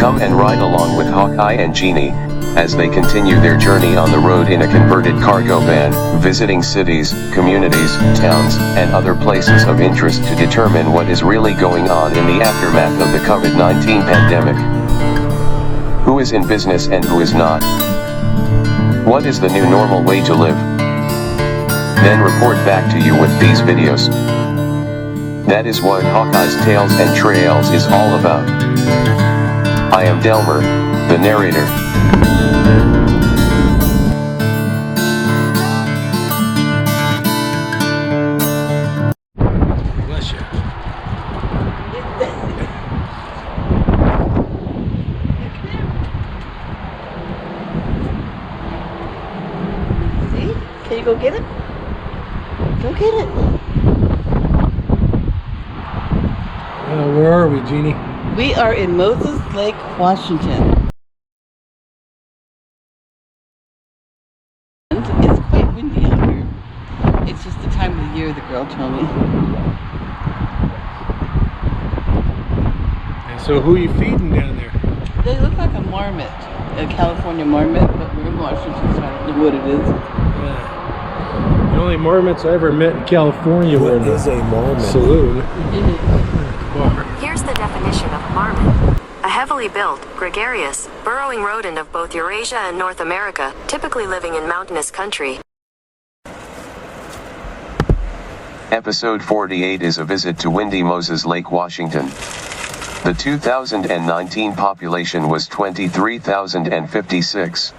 Come and ride along with Hawkeye and Jeannie, as they continue their journey on the road in a converted cargo van, visiting cities, communities, towns, and other places of interest to determine what is really going on in the aftermath of the COVID-19 pandemic. Who is in business and who is not? What is the new normal way to live? Then report back to you with these videos. That is what Hawkeye's Tales and Trails is all about. I am Delmer, the narrator. Bless you. See? Can you go get it? Go get it. Where are we, Jeannie? We are in Moses Lake, Washington. And it's quite windy out here. It's just the time of the year, the girl told me. And so who are you feeding down there? They look like a marmot, a California marmot, but we're in Washington, so I don't know what it is. Yeah. The only marmots I ever met in California were in a marmot? saloon. Bar. Here's the definition of marmot. A heavily built, gregarious, burrowing rodent of both Eurasia and North America, typically living in mountainous country. Episode 48 is a visit to windy Moses Lake, Washington. The 2019 population was 23,056.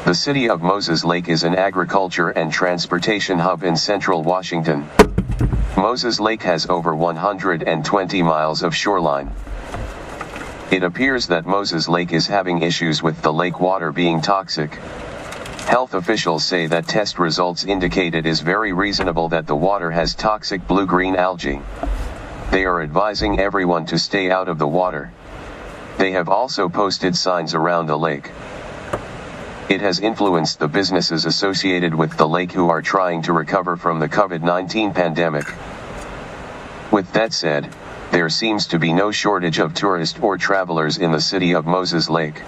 The city of Moses Lake is an agriculture and transportation hub in central Washington. Moses Lake has over 120 miles of shoreline. It appears that Moses Lake is having issues with the lake water being toxic. Health officials say that test results indicate it is very reasonable that the water has toxic blue-green algae. They are advising everyone to stay out of the water. They have also posted signs around the lake. It has influenced the businesses associated with the lake who are trying to recover from the COVID-19 pandemic. With that said, there seems to be no shortage of tourists or travelers in the city of Moses Lake.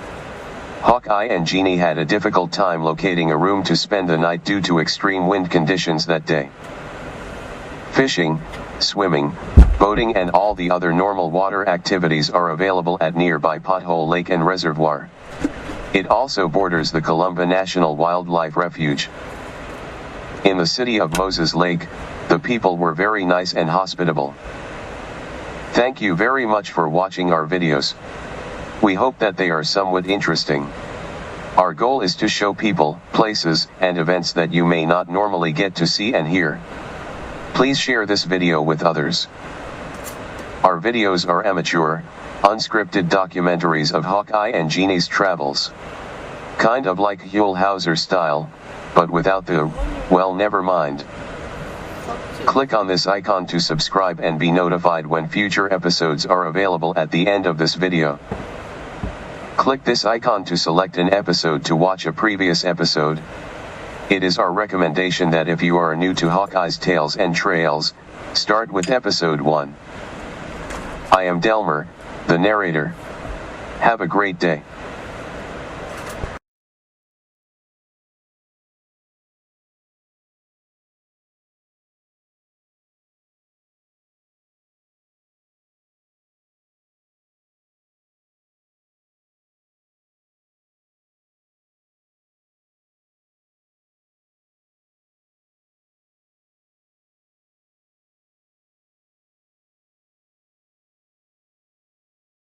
Hawkeye and Jeannie had a difficult time locating a room to spend the night due to extreme wind conditions that day. Fishing, swimming, boating and all the other normal water activities are available at nearby Pothole Lake and Reservoir. It also borders the Columba National Wildlife Refuge. In the city of Moses Lake, the people were very nice and hospitable. Thank you very much for watching our videos. We hope that they are somewhat interesting. Our goal is to show people, places, and events that you may not normally get to see and hear. Please share this video with others. Our videos are amateur, unscripted documentaries of Hawkeye and Jeannie's travels. Kind of like Huell Hauser style, but without the, well, never mind. Click on this icon to subscribe and be notified when future episodes are available at the end of this video. Click this icon to select an episode to watch a previous episode. It is our recommendation that if you are new to Hawkeye's Tales and Trails, start with episode 1. I am Delmer, the narrator. Have a great day.